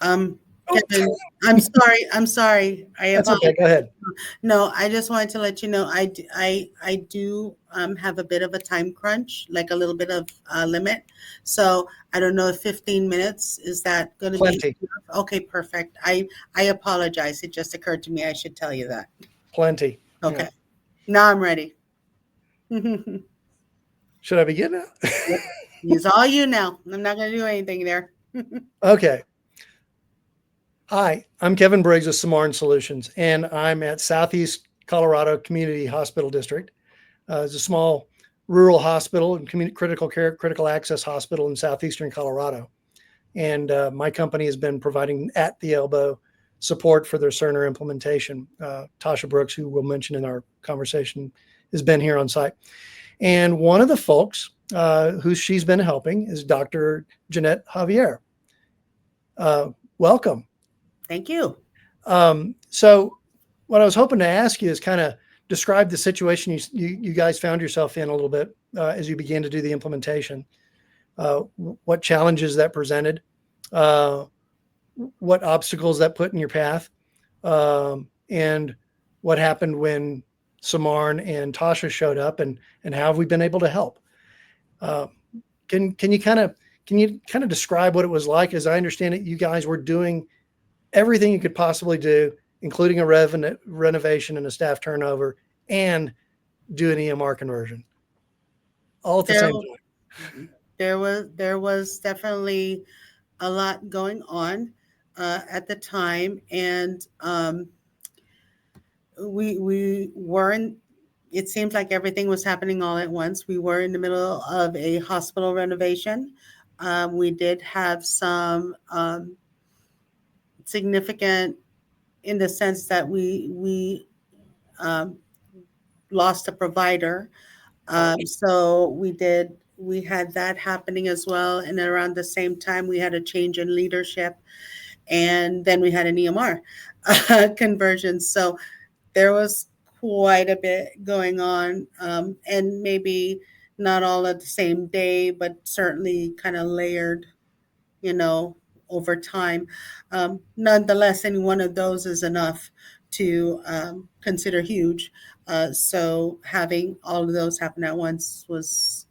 Um, Oh, Kevin, I'm sorry. I that's apologize. okay. Go ahead. No, I just wanted to let you know I do have a bit of a time crunch, like a little bit of limit. So I don't know if 15 minutes is that going to be Plenty, enough? Okay, perfect. I apologize. It just occurred to me I should tell you that. plenty. Yeah. Okay, now I'm ready. Should I begin now? It's all you now. I'm not going to do anything there. Okay. Hi, I'm Kevin Briggs of Simarn Solutions, and I'm at Southeast Colorado Community Hospital District. It's a small rural hospital and critical care, critical access hospital in southeastern Colorado. And my company has been providing at the elbow support for their Cerner implementation. Tasha Brooks, who we'll mention in our conversation, has been here on site. And one of the folks who she's been helping is Dr. Janette Javier. Welcome. Thank you. So, what I was hoping to ask you is kind of describe the situation you guys found yourself in a little bit as you began to do the implementation. Uh, what challenges that presented, uh, what obstacles that put in your path, and what happened when Samarn and Tasha showed up, and how have we been able to help? Uh, can you kind of describe what it was like? As I understand it, you guys were doing everything you could possibly do, including a renovation and a staff turnover, and do an EMR conversion, all at the There, same time. there was definitely a lot going on at the time, and we weren't. It seems like everything was happening all at once. We were in the middle of a hospital renovation. We did have some significant, in the sense that we um, lost a provider. So we had that happening as well, and around the same time we had a change in leadership, and then we had an EMR conversion. So there was quite a bit going on, and maybe not all at the same day, but certainly kind of layered, you know, over time. Nonetheless, any one of those is enough to consider huge. So having all of those happen at once was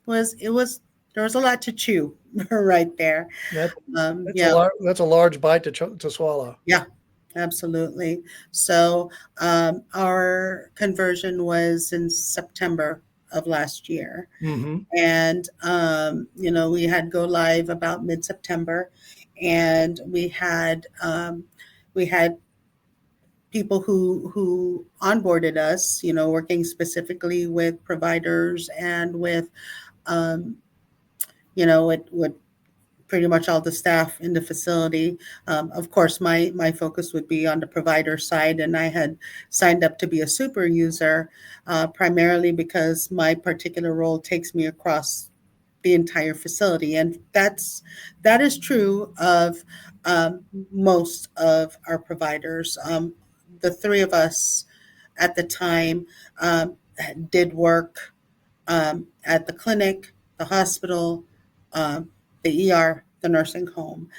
there was a lot to chew right there. That Yeah, that's a large bite to swallow. yeah, absolutely. So our conversion was in September of last year, Mm-hmm. and we had go live about mid-September, and we had people who onboarded us, working specifically with providers and with um, with pretty much all the staff in the facility. Of course, my focus would be on the provider side, and I had signed up to be a super user, primarily because my particular role takes me across the entire facility, and that is true of um, most of our providers. The three of us at the time um, did work at the clinic, the hospital, um, the ER, the nursing home.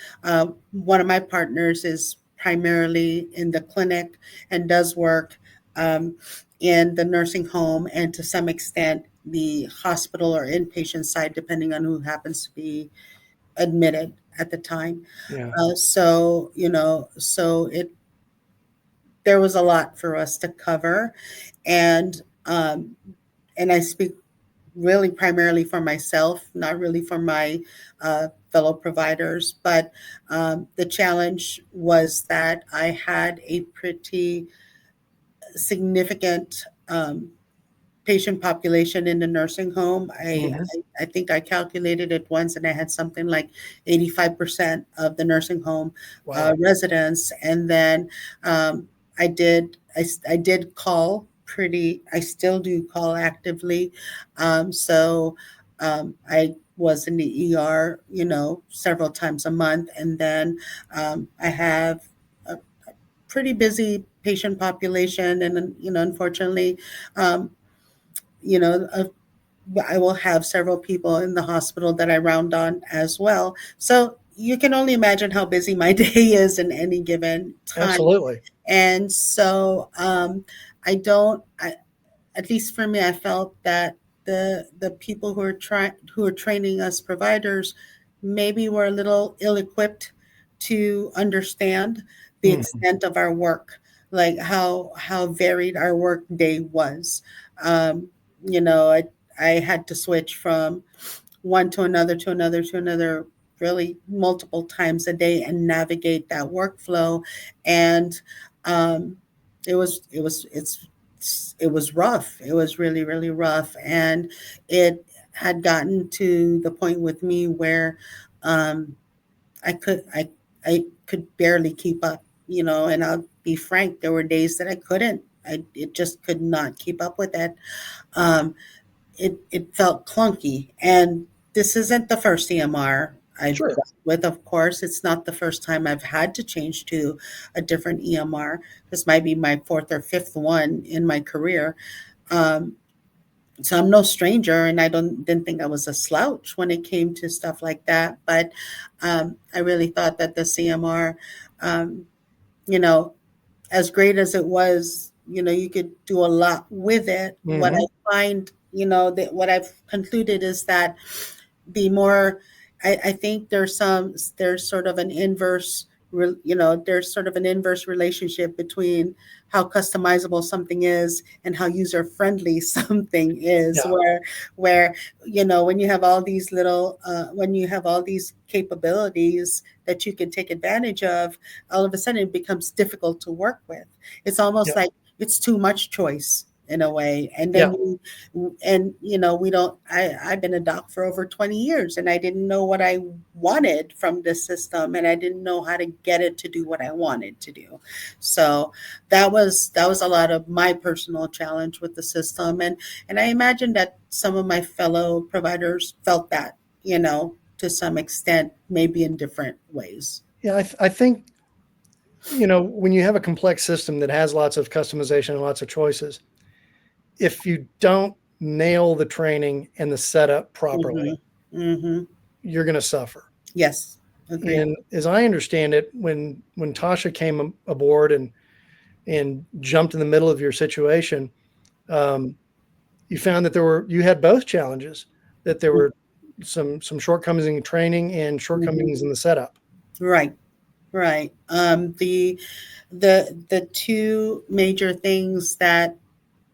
One of my partners is primarily in the clinic and does work um, in the nursing home, and to some extent the hospital or inpatient side, depending on who happens to be admitted at the time. Yeah. So there was a lot for us to cover, and um, and I speak really primarily for myself, not really for my fellow providers. But the challenge was that I had a pretty significant patient population in the nursing home. Mm-hmm. I think I calculated it once, and I had something like 85% of the nursing home Wow. residents. And then um, I did call pretty, I still do call actively. I was in the ER, several times a month. And then I have a pretty busy patient population. And, unfortunately, um, you know, I will have several people in the hospital that I round on as well. So, you can only imagine how busy my day is in any given time. Absolutely. And so I don't, I, at least for me, I felt that the people who are training us providers maybe were a little ill-equipped to understand the Mhm. extent of our work, like how varied our work day was. Um, you know, I had to switch from one to another to another to another really multiple times a day and navigate that workflow. And um, it was rough. It was really really rough, and it had gotten to the point with me where um, I could I I could barely keep up, you know. And I'll be frank, there were days that I couldn't. I it just could not keep up with it. Um, it felt clunky. And this isn't the first EMR I've Sure. dealt with, of course. It's not the first time I've had to change to a different EMR. This might be my fourth or fifth one in my career. Um, so I'm no stranger, and I don't didn't think I was a slouch when it came to stuff like that. But I really thought that the CMR, um, you know, as great as it was, you know, you could do a lot with it. What Hmm. I find, you know, that what I've concluded is that the more I think there's sort of an inverse you know, there's sort of an inverse relationship between how customizable something is and how user friendly something is, Yeah. where you know, when you have all these little when you have all these capabilities that you can take advantage of, all of a sudden it becomes difficult to work with. It's almost Yeah. like it's too much choice in a way. And Yeah. then you know, we don't I've been a doc for over 20 years, and I didn't know what I wanted from the system, and I didn't know how to get it to do what I wanted to do. So that was a lot of my personal challenge with the system. And I imagine that some of my fellow providers felt that, you know, to some extent, maybe in different ways. Yeah. I think, when you have a complex system that has lots of customization and lots of choices, if you don't nail the training and the setup properly, Mhm. Mhm. you're going to suffer. Yes. Agreed. And as I understand it, when Tasha came aboard and jumped in the middle of your situation, um, you found that you had both challenges, that there were some shortcomings in training and Mhm. shortcomings in the setup. Right. Right. The two major things that,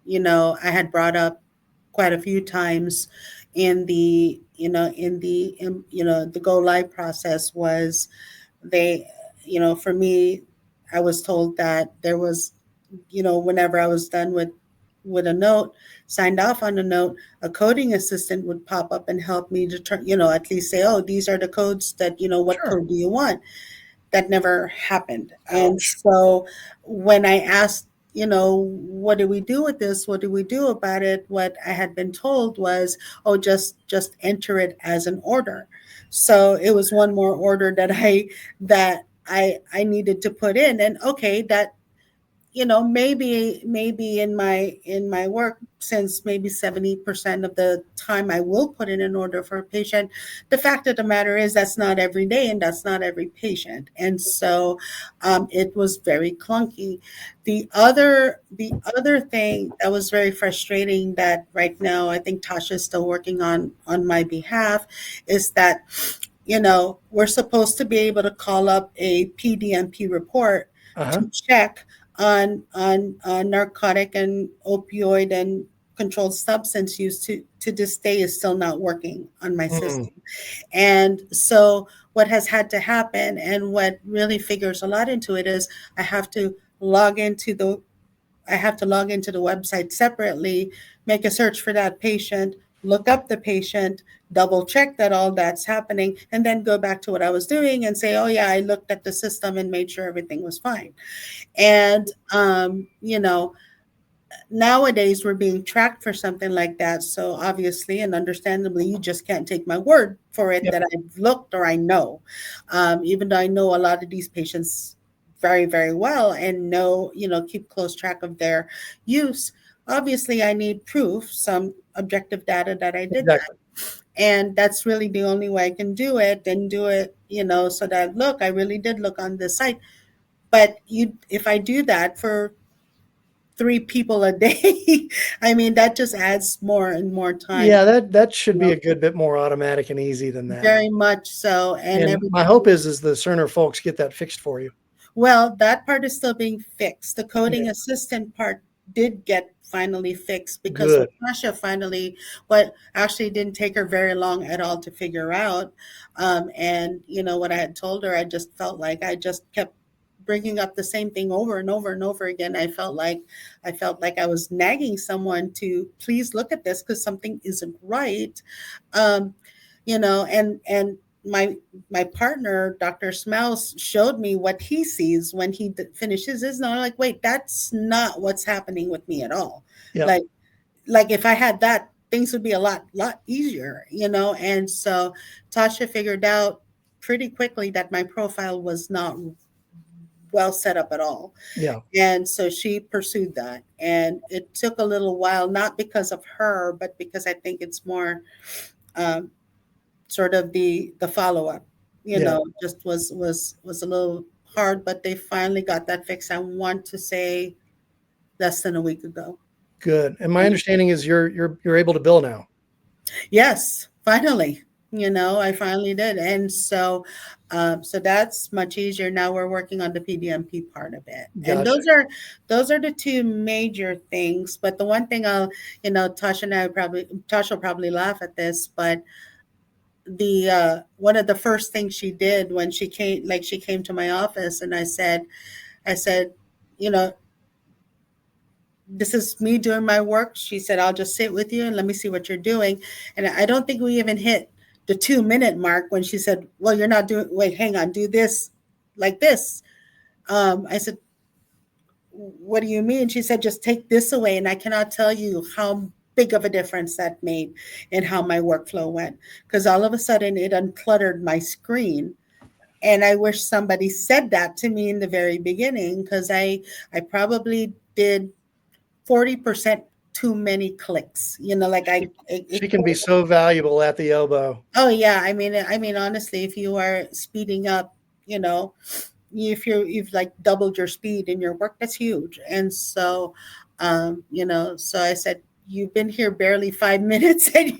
you know, I had brought up quite a few times in the, you know, the go live process was they, you know, for me, I was told that there was, you know, whenever I was done with a note, signed off on a note, a coding assistant would pop up and help me determine, you know, at least say, oh, these are the codes that, you know, what Sure. code do you want? That never happened. And Ouch. so when I asked, you know, what do we do with this? What do we do about it? What I had been told was, oh, just enter it as an order. So it was one more order that I needed to put in. And okay, that, you know, maybe in my work, since maybe 70% of the time I will put in an order for a patient, the fact of the matter is that's not every day and that's not every patient. And so it was very clunky. The other thing that was very frustrating, that right now I think Tasha is still working on my behalf, is that, you know, we're supposed to be able to call up a PDMP report Uh-huh. to check on narcotic and opioid and controlled substance use. To this day is still not working on my Mm. system. And so what has had to happen, and what really figures a lot into it, is I have to log into the I have to log into the website separately, make a search for that patient, look up the patient, double check that all that's happening, and then go back to what I was doing and say, oh, yeah, I looked at the system and made sure everything was fine. And, you know, nowadays we're being tracked for something like that. So obviously and understandably, you just can't take my word for it Yep. that I've looked or I know. Even though I know a lot of these patients very, very well and know, you know, keep close track of their use. Obviously, I need proof, some objective data that I did that. Exactly. And that's really the only way I can do it, and do it, so that, look, I really did look on this site. But if I do that for 3 people a day, I mean, that just adds more and more time. Yeah, that should you be know, a good bit more automatic and easy than that. Very much so. And And every my hope is the Cerner folks get that fixed for you. Well, that part is still being fixed. The Yeah, coding assistant part did get finally fixed, because good. what Tasha finally, what actually didn't take her very long at all to figure out. And what I had told her, I just felt like I just kept bringing up the same thing over and over and over again. I felt like I was nagging someone to please look at this because something isn't right. Um, and my partner, Dr. Smells, showed me what he sees when he finishes his. And I'm like, wait, that's not what's happening with me at all. Yeah, Like, if I had that, things would be a lot easier. And so Tasha figured out pretty quickly that my profile was not well set up at all. yeah, And so she pursued that. And it took a little while, not because of her, but because I think it's more um, sort of the follow up, yeah. just was a little hard, but they finally got that fixed. I want to say less than a week ago. Good. And my And understanding is you're able to bill now. yes, finally, I finally did. And so that's much easier. Now we're working on the PDMP part of it. And Gotcha. those are the two major things. But the one thing Tasha will probably laugh at this, but the one of the first things she did when she came to my office, and I said, you know this is me doing my work. She said, I'll just sit with you and let me see what you're doing. And I don't think we even hit the 2 minute mark when she said, well, you're not doing, wait, hang on, do this like this. I said, what do you mean? She said, just take this away. And I cannot tell you how big of a difference that made in how my workflow went, because all of a sudden it uncluttered my screen. And I wish somebody said that to me in the very beginning, because I probably did 40% too many clicks. Like She can be so valuable at the elbow. oh yeah, I mean honestly, if you are speeding up, you know, you've like doubled your speed in your work, that's huge. And so so I said, you've been here barely 5 minutes and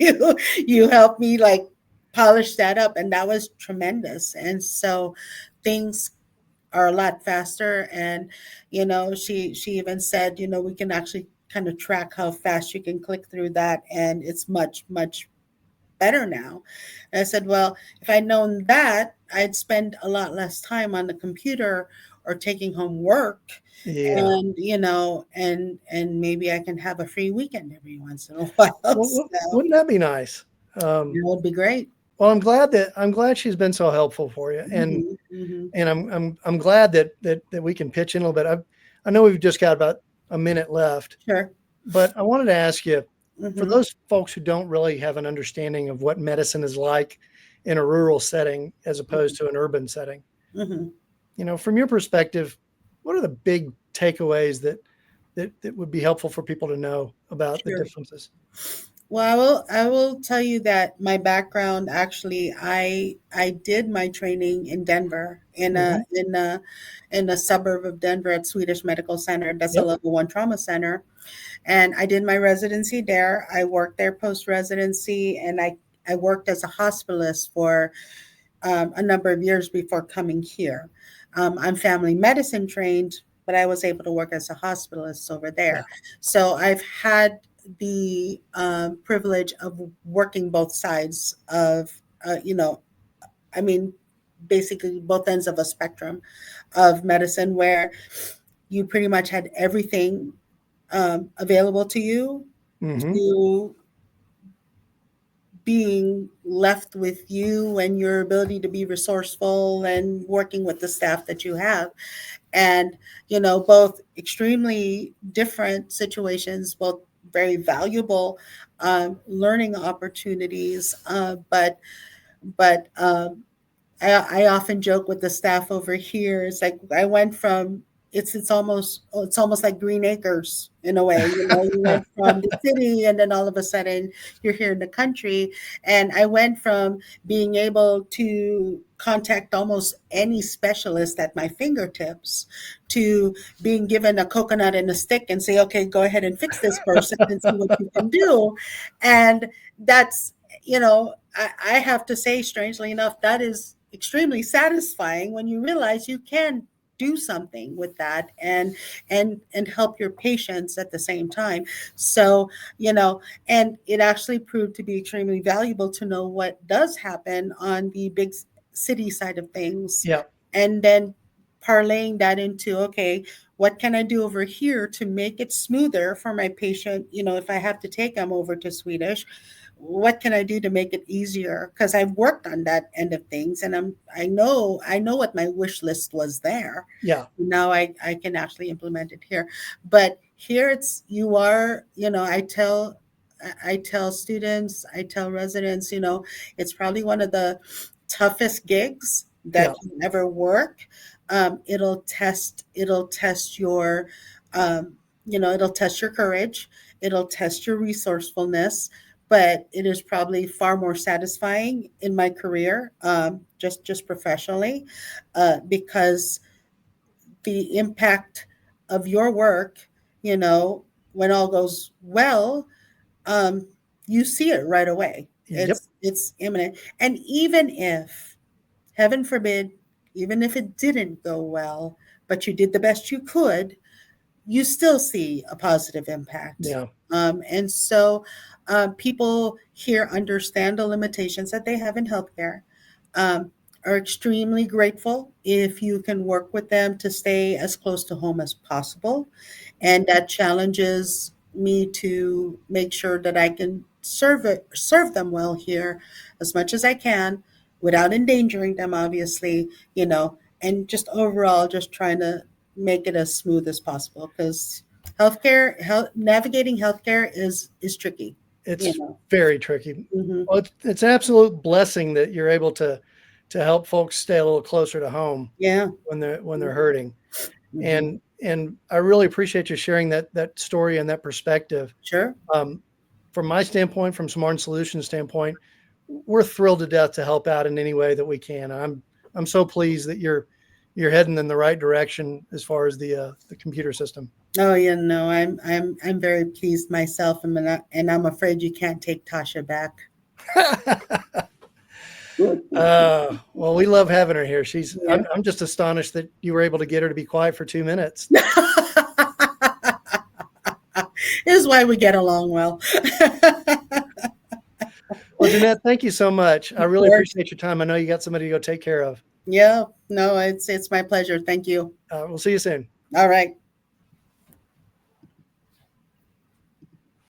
you helped me like polish that up, and that was tremendous. And so things are a lot faster. And she even said, we can actually kind of track how fast you can click through that, and it's much much better now. And I said, well, if I'd known that, I'd spend a lot less time on the computer or taking home work. Yeah. And and maybe I can have a free weekend every once in a while. Well, So wouldn't that be nice? that would be great. Well, I'm glad she's been so helpful for you, Hmm. Hmm. and I'm glad that we can pitch in a little bit. I know we've just got about a minute left, Sure. but I wanted to ask you, for Hmm. those folks who don't really have an understanding of what medicine is like in a rural setting as opposed to an urban setting, Hmm. from your perspective, what are the big takeaways that would be helpful for people to know about the Sure. differences? Well, I will tell you that my background, actually, I did my training in Denver, in a Hmm. suburb of Denver at Swedish Medical Center. That's a Yep. level 1 trauma center. And I did my residency there. I worked there post residency, and I worked as a hospitalist for a number of years before coming here. I'm family medicine trained, but I was able to work as a hospitalist over Yeah. there. So I've had the privilege of working both sides of, I mean, basically both ends of a spectrum of medicine, where you pretty much had everything available to you, Hmm. to being left with you and your ability to be resourceful and working with the staff that you have. And both extremely different situations, both very valuable learning opportunities. But I often joke with the staff over here. It's like I went from it's almost like Green Acres in a way. You know, you went from the city, and then all of a sudden you're here in the country. And I went from being able to contact almost any specialist at my fingertips to being given a coconut and a stick and say, okay, go ahead and fix this person and see what you can do. And that's, you know, I have to say, strangely enough, that is extremely satisfying when you realize you can do something with that and help your patients at the same time. So, you know, and it actually proved to be extremely valuable to know what does happen on the big city side of things, Yeah. and then parlaying that into, okay, what can I do over here to make it smoother for my patient? You know, if I have to take them over to Swedish, what can I do to make it easier? Because I've worked on that end of things, and I know what my wish list was there. Yeah. Now I can actually implement it here. But here it's you are, you know, I tell students, I tell residents, you know, it's probably one of the toughest gigs Yeah. that you ever work. It'll test your you know, it'll test your courage, it'll test your resourcefulness, but it is probably far more satisfying in my career, just professionally, because the impact of your work, you know, when all goes well, um, you see it right away. Yep. It's imminent, and even if, heaven forbid, even if it didn't go well, but you did the best you could, you still see a positive impact. Yeah. And so people here understand the limitations that they have in healthcare, um, are extremely grateful if you can work with them to stay as close to home as possible. And that challenges me to make sure that I can serve them well here as much as I can without endangering them, obviously, you know, and just overall just trying to make it as smooth as possible, because navigating healthcare is tricky, you It's know. very tricky. Hmm. Well, it's an absolute blessing that you're able to help folks stay a little closer to home Yeah. when they're hurting. Hmm. And I really appreciate you sharing that story and that perspective. Sure. Um, from my standpoint, from Simarn Solutions standpoint, we're thrilled to death to help out in any way that we can. I'm so pleased that you're heading in the right direction as far as the computer system. Oh yeah, no, I'm very pleased myself, and I'm afraid you can't take Tasha back. Well, we love having her here. Yeah. I'm just astonished that you were able to get her to be quiet for 2 minutes. This is why we get along well. Well, Janette, thank you so much. I Of really course. appreciate your time. I know you got somebody to go take care of. Yeah, no, it's my pleasure. Thank you. We'll see you soon. All right.